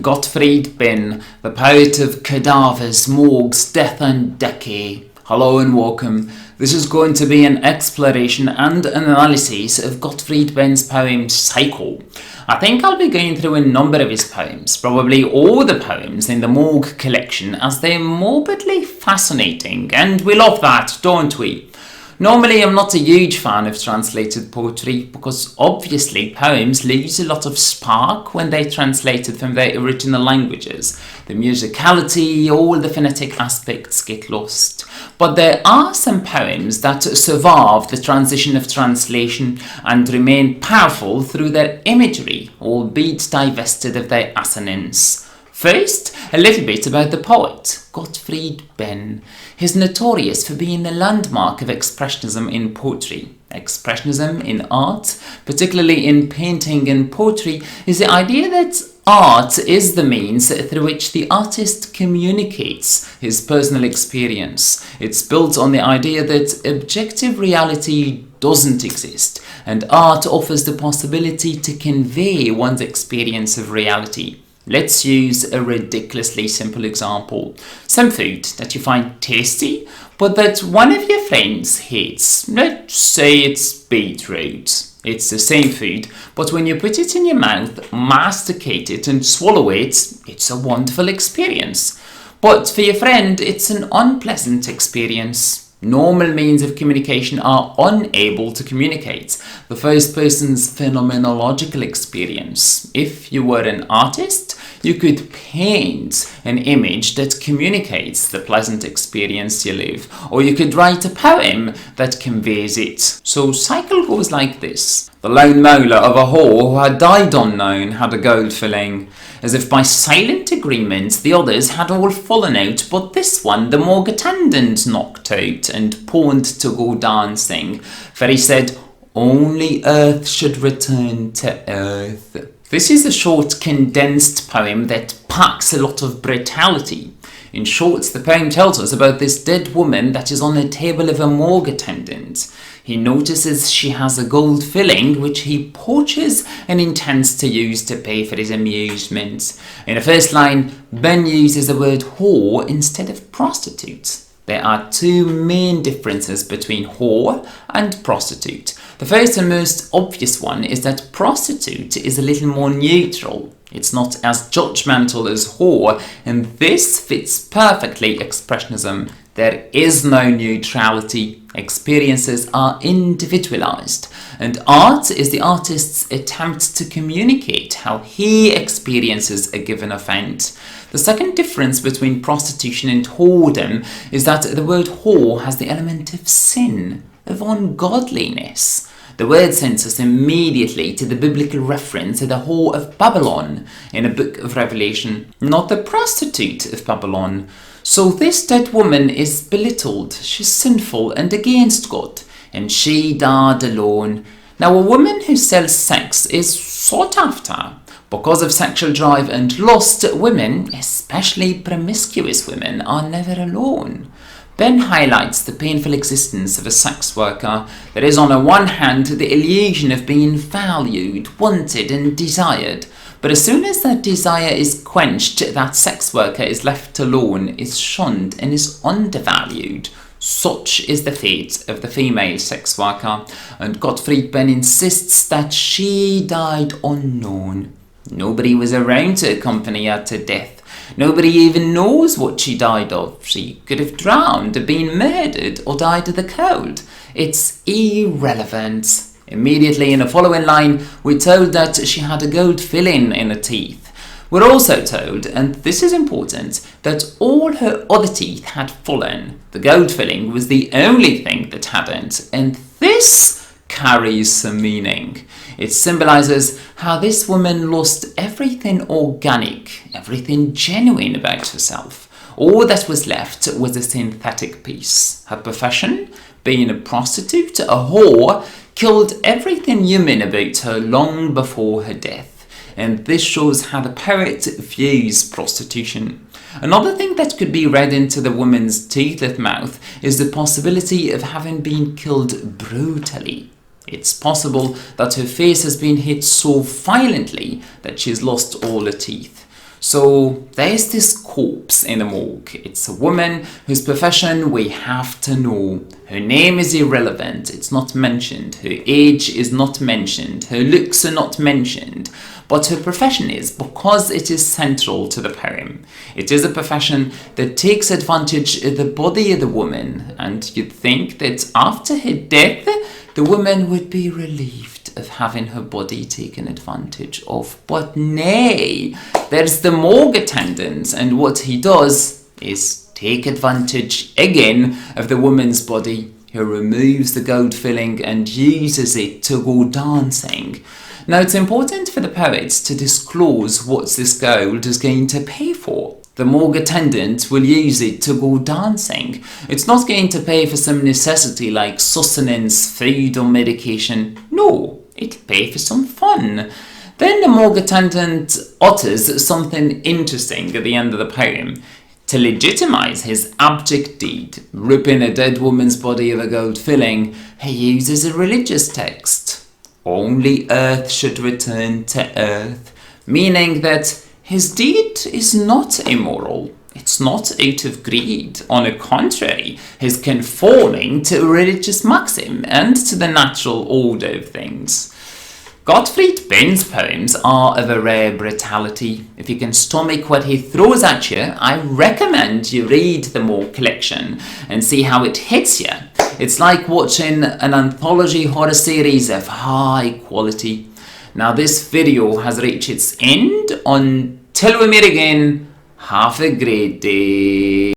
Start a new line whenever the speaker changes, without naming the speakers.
Gottfried Benn, the poet of cadavers, morgues, death and decay. Hello and welcome. This is going to be an exploration and an analysis of Gottfried Benn's poem Cycle. I think I'll be going through a number of his poems, probably all the poems in the Morgue collection, as they're morbidly fascinating, and we love that, don't we? Normally, I'm not a huge fan of translated poetry because obviously poems lose a lot of spark when they're translated from their original languages. The musicality, all the phonetic aspects get lost. But there are some poems that survive the transition of translation and remain powerful through their imagery, albeit divested of their assonance. First, a little bit about the poet, Gottfried Benn. He's notorious for being the landmark of Expressionism in poetry. Expressionism in art, particularly in painting and poetry, is the idea that art is the means through which the artist communicates his personal experience. It's built on the idea that objective reality doesn't exist, and art offers the possibility to convey one's experience of reality. Let's use a ridiculously simple example. Some food that you find tasty, but that one of your friends hates. Let's say it's beetroot. It's the same food, but when you put it in your mouth, masticate it and swallow it, it's a wonderful experience. But for your friend, it's an unpleasant experience. Normal means of communication are unable to communicate the first person's phenomenological experience. If you were an artist, you could paint an image that communicates the pleasant experience you live, or you could write a poem that conveys it. So cycle goes like this. The lone molar of a whore who had died unknown had a gold filling. As if by silent agreement, the others had all fallen out, but this one the morgue attendant knocked out and pawned to go dancing, for he said, "Only earth should return to earth." This is a short, condensed poem that packs a lot of brutality. In short, the poem tells us about this dead woman that is on the table of a morgue attendant. He notices she has a gold filling, which he poaches and intends to use to pay for his amusement. In the first line, Benn uses the word whore instead of prostitute. There are two main differences between whore and prostitute. The first and most obvious one is that prostitute is a little more neutral. It's not as judgmental as whore, and this fits perfectly Expressionism. There is no neutrality. Experiences are individualized, and art is the artist's attempt to communicate how he experiences a given event. The second difference between prostitution and whoredom is that the word whore has the element of sin, of ungodliness. The word sends us immediately to the biblical reference to the whore of Babylon in the book of Revelation, not the prostitute of Babylon. So this dead woman is belittled, she's sinful and against God, and she died alone. Now a woman who sells sex is sought after. Because of sexual drive and lust, women, especially promiscuous women, are never alone. Benn highlights the painful existence of a sex worker. There is on the one hand the illusion of being valued, wanted and desired. But as soon as that desire is quenched, that sex worker is left alone, is shunned and is undervalued. Such is the fate of the female sex worker, and Gottfried Benn insists that she died unknown. Nobody was around to accompany her to death. Nobody even knows what she died of. She could have drowned, been murdered, or died of the cold. It's irrelevant. Immediately in the following line, we're told that she had a gold filling in her teeth. We're also told, and this is important, that all her other teeth had fallen. The gold filling was the only thing that hadn't, and this carries some meaning. It symbolizes how this woman lost everything organic, everything genuine about herself. All that was left was a synthetic piece. Her profession, being a prostitute, a whore, killed everything human about her long before her death. And this shows how the poet views prostitution. Another thing that could be read into the woman's toothless mouth is the possibility of having been killed brutally. It's possible that her face has been hit so violently that she's lost all her teeth. So there's this corpse in the morgue. It's a woman whose profession we have to know. Her name is irrelevant, it's not mentioned. Her age is not mentioned. Her looks are not mentioned. But her profession is, because it is central to the poem. It is a profession that takes advantage of the body of the woman, and you'd think that after her death, the woman would be relieved of having her body taken advantage of. But nay, there's the morgue attendant, and what he does is take advantage again of the woman's body. He removes the gold filling and uses it to go dancing. Now, it's important for the poets to disclose what this gold is going to pay for. The morgue attendant will use it to go dancing. It's not going to pay for some necessity like sustenance, food or medication. No, it'll pay for some fun. Then the morgue attendant utters something interesting at the end of the poem. To legitimize his abject deed, ripping a dead woman's body of a gold filling, he uses a religious text. Only earth should return to earth, meaning that his deed is not immoral. It's not out of greed. On the contrary, he's conforming to a religious maxim and to the natural order of things. Gottfried Benn's poems are of a rare brutality. If you can stomach what he throws at you, I recommend you read the Morgue collection and see how it hits you. It's like watching an anthology horror series of high quality. Now this video has reached its end. Until we meet again, have a great day.